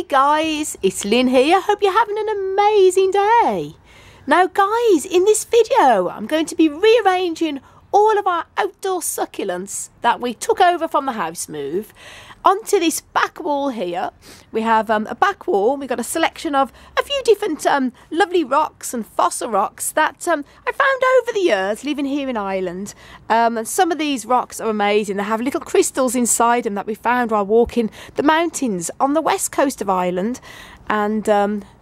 Hi guys, it's Lynn here. Hope you're having an amazing day. Now guys, in this video I'm going to be rearranging all of our outdoor succulents that we took over from the house move onto this back wall here. We have a back wall. We've got a selection of a few different lovely rocks and fossil rocks that I found over the years living here in Ireland. And some of these rocks are amazing. They have little crystals inside them that we found while walking the mountains on the west coast of Ireland, and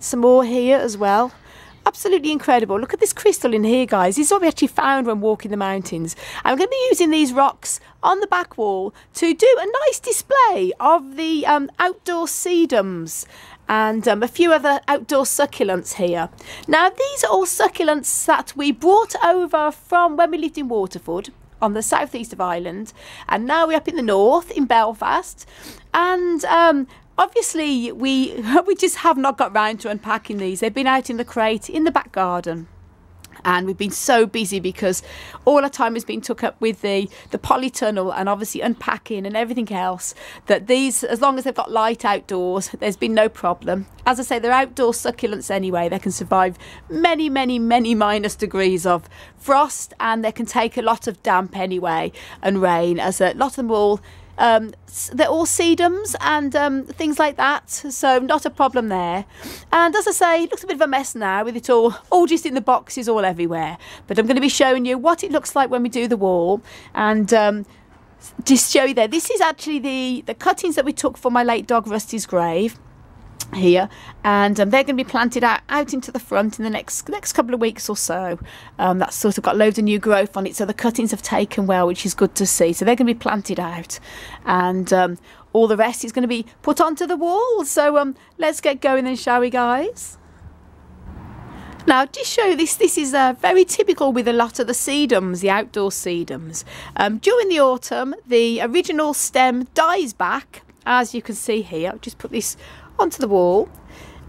some more here as well. Absolutely incredible. Look at this crystal in here, guys. This is what we actually found when walking the mountains. I'm going to be using these rocks on the back wall to do a nice display of the outdoor sedums and a few other outdoor succulents here. Now, these are all succulents that we brought over from when we lived in Waterford on the southeast of Ireland, and now we're up in the north in Belfast, and obviously, we just have not got round to unpacking these. They've been out in the crate in the back garden. And we've been so busy because all our time has been took up with the polytunnel and obviously unpacking and everything else, that these, as long as they've got light outdoors, there's been no problem. As I say, they're outdoor succulents anyway. They can survive many, many, many minus degrees of frost, and they can take a lot of damp anyway and rain, as a lot of them all they're all sedums and things like that, so not a problem there. And as I say, it looks a bit of a mess now with it all just in the boxes all everywhere, but I'm going to be showing you what it looks like when we do the wall, and just show you there. This is actually the cuttings that we took for my late dog Rusty's grave here, and they're going to be planted out into the front in the next couple of weeks or so. That's sort of got loads of new growth on it, so the cuttings have taken well, which is good to see. So they're going to be planted out, and all the rest is going to be put onto the wall. So let's get going then, shall we, guys? Now, just show this is very typical with a lot of the sedums, the outdoor sedums. During the autumn, the original stem dies back, as you can see here. I'll just put this onto the wall,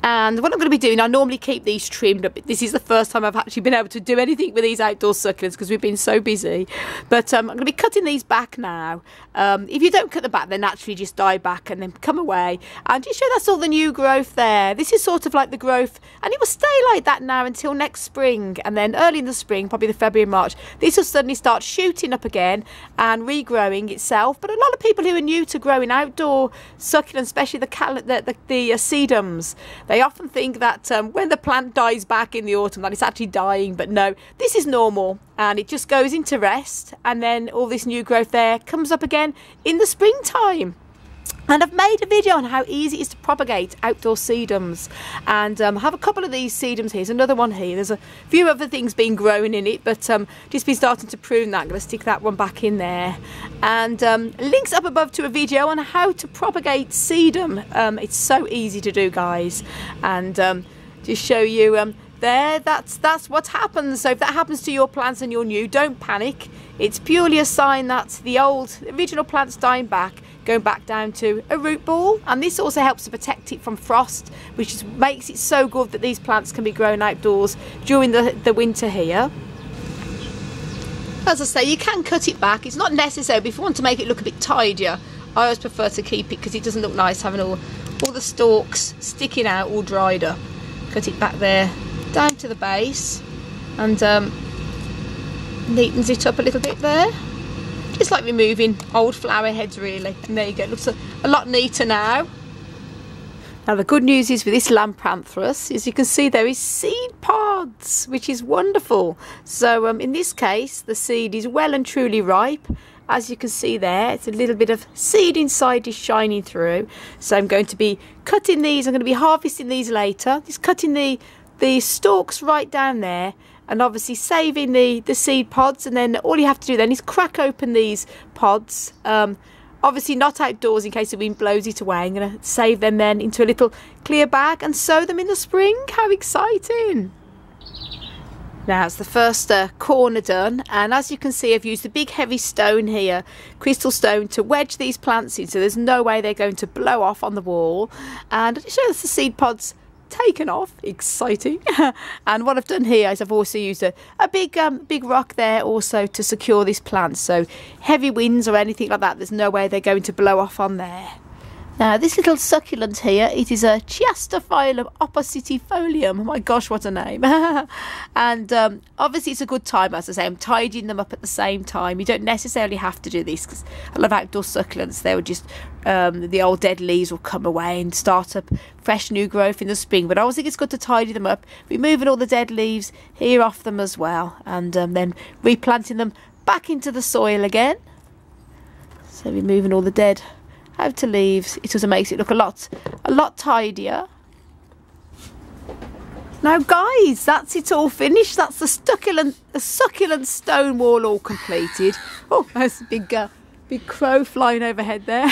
and what I'm going to be doing, I normally keep these trimmed up. This is the first time I've actually been able to do anything with these outdoor succulents because we've been so busy, but I'm going to be cutting these back now. If you don't cut the back, they naturally just die back and then come away, and just show that's all the new growth there. This is sort of like the growth, and it will stay like that now until next spring, and then early in the spring, probably the February and March, this will suddenly start shooting up again and regrowing itself. But a lot of people who are new to growing outdoor succulents, especially the sedums, they often think that when the plant dies back in the autumn that it's actually dying, but no, this is normal, and it just goes into rest, and then all this new growth there comes up again in the springtime. And I've made a video on how easy it is to propagate outdoor sedums, and I have a couple of these sedums here. There's another one here. There's a few other things being grown in it, but just been starting to prune that. I'm going to stick that one back in there, and links up above to a video on how to propagate sedum. It's so easy to do, guys, and just show you there, that's what happens. So if that happens to your plants and you're new, don't panic. It's purely a sign that the original plant's dying back, going back down to a root ball, and this also helps to protect it from frost, which makes it so good that these plants can be grown outdoors during the winter here. As I say, you can cut it back. It's not necessary, but if you want to make it look a bit tidier, I always prefer to keep it because it doesn't look nice having all the stalks sticking out all dried up. Cut it back there down to the base, and neatens it up a little bit there. It's like removing old flower heads, really. And there you go, it looks a lot neater now. Now the good news is with this Lampanthus, as you can see, there is seed pods, which is wonderful. So in this case, the seed is well and truly ripe. As you can see there, it's a little bit of seed inside is shining through. So I'm going to be cutting these. I'm going to be harvesting these later. Just cutting the stalks right down there, and obviously saving the seed pods, and then all you have to do then is crack open these pods, obviously not outdoors in case the wind blows it away. I'm going to save them then into a little clear bag and sow them in the spring. How exciting! Now it's the first corner done, and as you can see, I've used a big heavy stone here, crystal stone, to wedge these plants in, so there's no way they're going to blow off on the wall. And I'll show us the seed pods taken off. Exciting. And what I've done here is I've also used a big rock there also to secure this plant, so heavy winds or anything like that, there's no way they're going to blow off on there. Now this little succulent here, it is a Chiastophyllum oppositifolium. Oh my gosh, what a name. And obviously it's a good time, as I say, I'm tidying them up at the same time. You don't necessarily have to do this, because I love outdoor succulents. They would just, the old dead leaves will come away and start up fresh new growth in the spring. But I always think it's good to tidy them up, removing all the dead leaves here off them as well, and then replanting them back into the soil again. So removing all the dead outer leaves, it also makes it look a lot tidier. Now guys, that's it all finished. That's the succulent stone wall all completed. Oh, there's a big crow flying overhead there.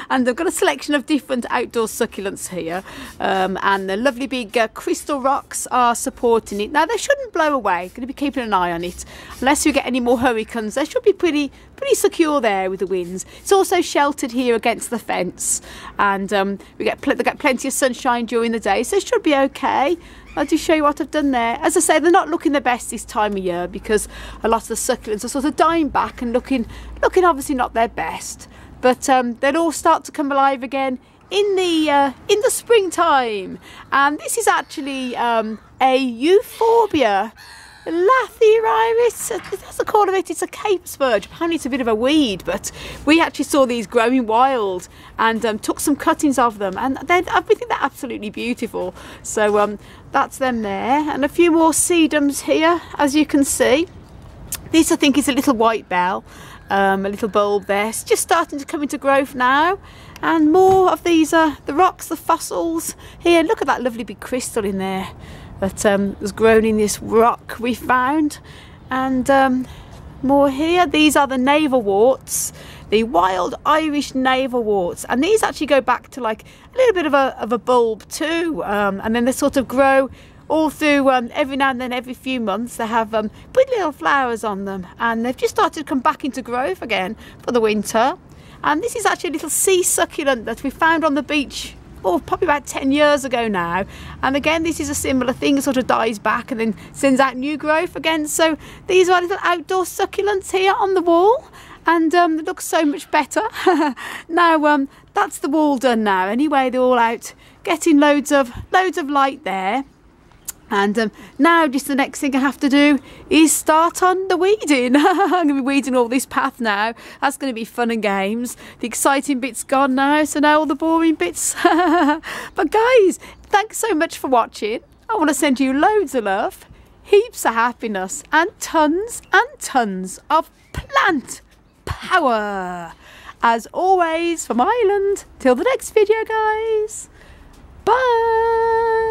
And I've got a selection of different outdoor succulents here, and the lovely big crystal rocks are supporting it. Now they shouldn't blow away, going to be keeping an eye on it unless we get any more hurricanes. They should be pretty secure there with the winds. It's also sheltered here against the fence, and they get plenty of sunshine during the day, so it should be okay. I'll just show you what I've done there. As I say, they're not looking the best this time of year because a lot of the succulents are sort of dying back and looking obviously not their best. But they'll all start to come alive again in the springtime. And this is actually a Euphorbia Lathyrhynchus. That's the call of it. It's a Cape spurge. Apparently it's a bit of a weed, but we actually saw these growing wild and took some cuttings of them, and I think they're absolutely beautiful. So that's them there, and a few more sedums here, as you can see. This I think is a little white bell, a little bulb there. It's just starting to come into growth now, and more of these the rocks, the fossils here. Look at that lovely big crystal in there that was grown in this rock we found, and more here. These are the navelworts, the wild Irish navelworts, and these actually go back to like a little bit of a bulb too, and then they sort of grow all through. Every now and then, every few months, they have pretty little flowers on them, and they've just started to come back into growth again for the winter. And this is actually a little sea succulent that we found on the beach, probably about 10 years ago now, and again this is a similar thing. It sort of dies back and then sends out new growth again. So these are little outdoor succulents here on the wall, and it looks so much better. Now that's the wall done now anyway. They're all out getting loads of light there. And now just the next thing I have to do is start on the weeding. I'm going to be weeding all this path now. That's going to be fun and games. The exciting bit's gone now, so now all the boring bits. But guys, thanks so much for watching. I want to send you loads of love, heaps of happiness, and tons of plant power. As always, from Ireland. Till the next video, guys. Bye.